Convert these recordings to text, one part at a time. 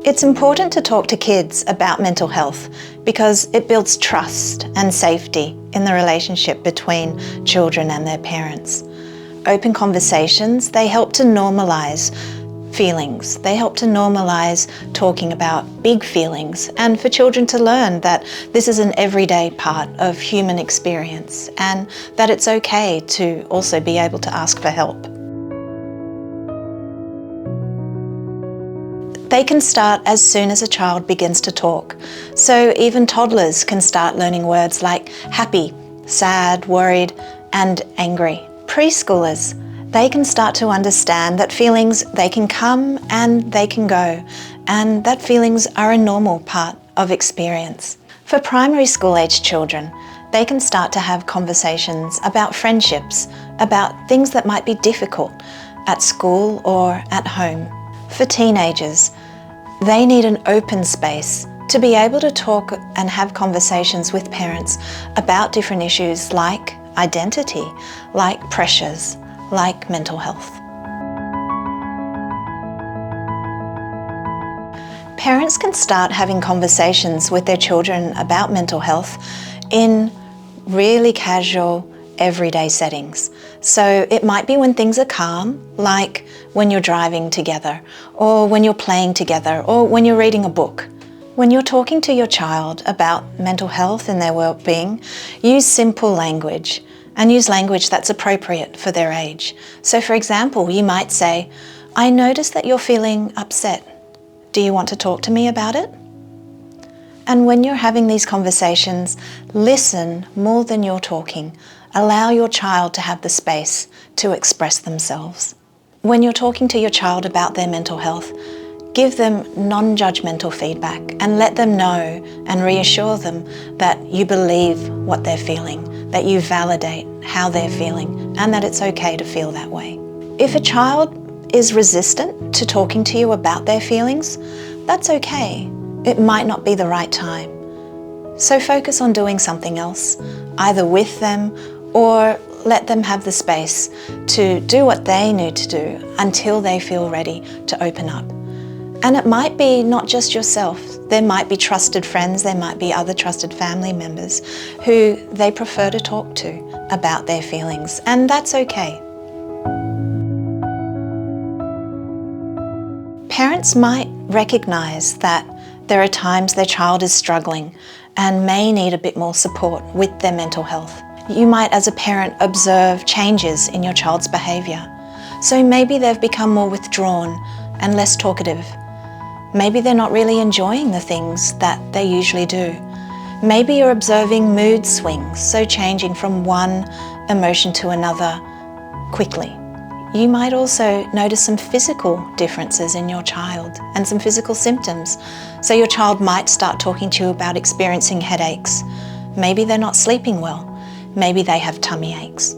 It's important to talk to kids about mental health because it builds trust and safety in the relationship between children and their parents. Open conversations, they help to normalise feelings. They help to normalise talking about big feelings and for children to learn that this is an everyday part of human experience and that it's okay to also be able to ask for help. They can start as soon as a child begins to talk. So even toddlers can start learning words like happy, sad, worried, and angry. Preschoolers, they can start to understand that feelings, they can come and they can go, and that feelings are a normal part of experience. For primary school age children, they can start to have conversations about friendships, about things that might be difficult at school or at home. For teenagers, they need an open space to be able to talk and have conversations with parents about different issues like identity, like pressures, like mental health. Parents can start having conversations with their children about mental health in really casual, everyday settings. So it might be when things are calm, like when you're driving together, or when you're playing together, or when you're reading a book. When you're talking to your child about mental health and their well-being, use simple language and use language that's appropriate for their age. So for example, you might say, "I notice that you're feeling upset. Do you want to talk to me about it?" And when you're having these conversations, listen more than you're talking. Allow your child to have the space to express themselves. When you're talking to your child about their mental health, give them non-judgmental feedback and let them know and reassure them that you believe what they're feeling, that you validate how they're feeling, and that it's okay to feel that way. If a child is resistant to talking to you about their feelings, that's okay. It might not be the right time. So focus on doing something else, either with them or let them have the space to do what they need to do until they feel ready to open up. And it might be not just yourself. There might be trusted friends, there might be other trusted family members who they prefer to talk to about their feelings, and that's okay. Parents might recognise that there are times their child is struggling and may need a bit more support with their mental health. You might, as a parent, observe changes in your child's behaviour. So maybe they've become more withdrawn and less talkative. Maybe they're not really enjoying the things that they usually do. Maybe you're observing mood swings, so changing from one emotion to another quickly. You might also notice some physical differences in your child and some physical symptoms. So your child might start talking to you about experiencing headaches. Maybe they're not sleeping well. Maybe they have tummy aches.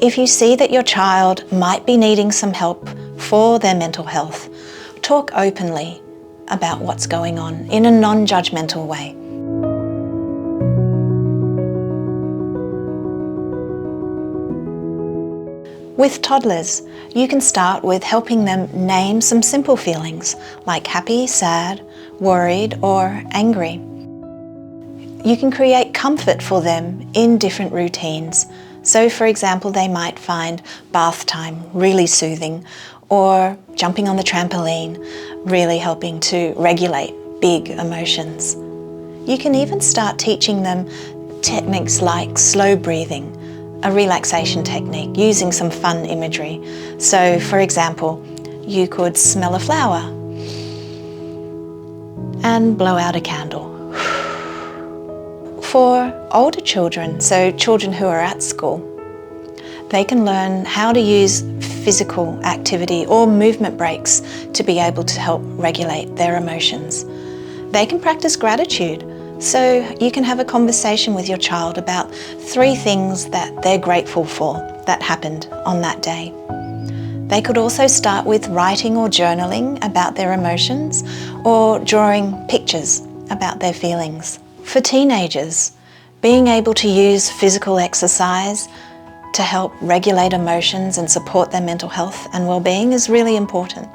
If you see that your child might be needing some help for their mental health, talk openly about what's going on in a non-judgmental way. With toddlers, you can start with helping them name some simple feelings like happy, sad, worried, or angry. You can create comfort for them in different routines. So for example, they might find bath time really soothing, or jumping on the trampoline really helping to regulate big emotions. You can even start teaching them techniques like slow breathing, a relaxation technique using some fun imagery. So for example, you could smell a flower and blow out a candle. For older children, so children who are at school, they can learn how to use physical activity or movement breaks to be able to help regulate their emotions. They can practice gratitude, so you can have a conversation with your child about 3 things that they're grateful for that happened on that day. They could also start with writing or journaling about their emotions or drawing pictures about their feelings. For teenagers, being able to use physical exercise to help regulate emotions and support their mental health and well-being is really important.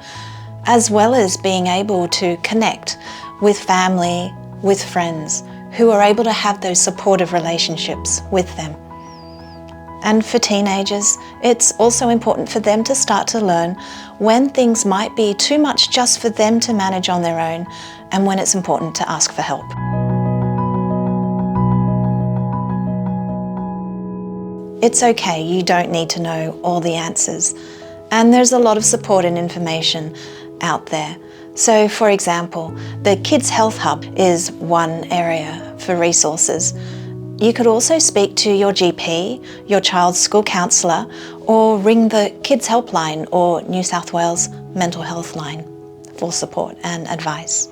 as well as being able to connect with family, with friends who are able to have those supportive relationships with them. And for teenagers, it's also important for them to start to learn when things might be too much just for them to manage on their own, and when it's important to ask for help. It's okay, you don't need to know all the answers. And there's a lot of support and information out there. So, for example, the Kids Health Hub is one area for resources. You could also speak to your GP, your child's school counsellor, or ring the Kids Helpline or New South Wales Mental Health Line for support and advice.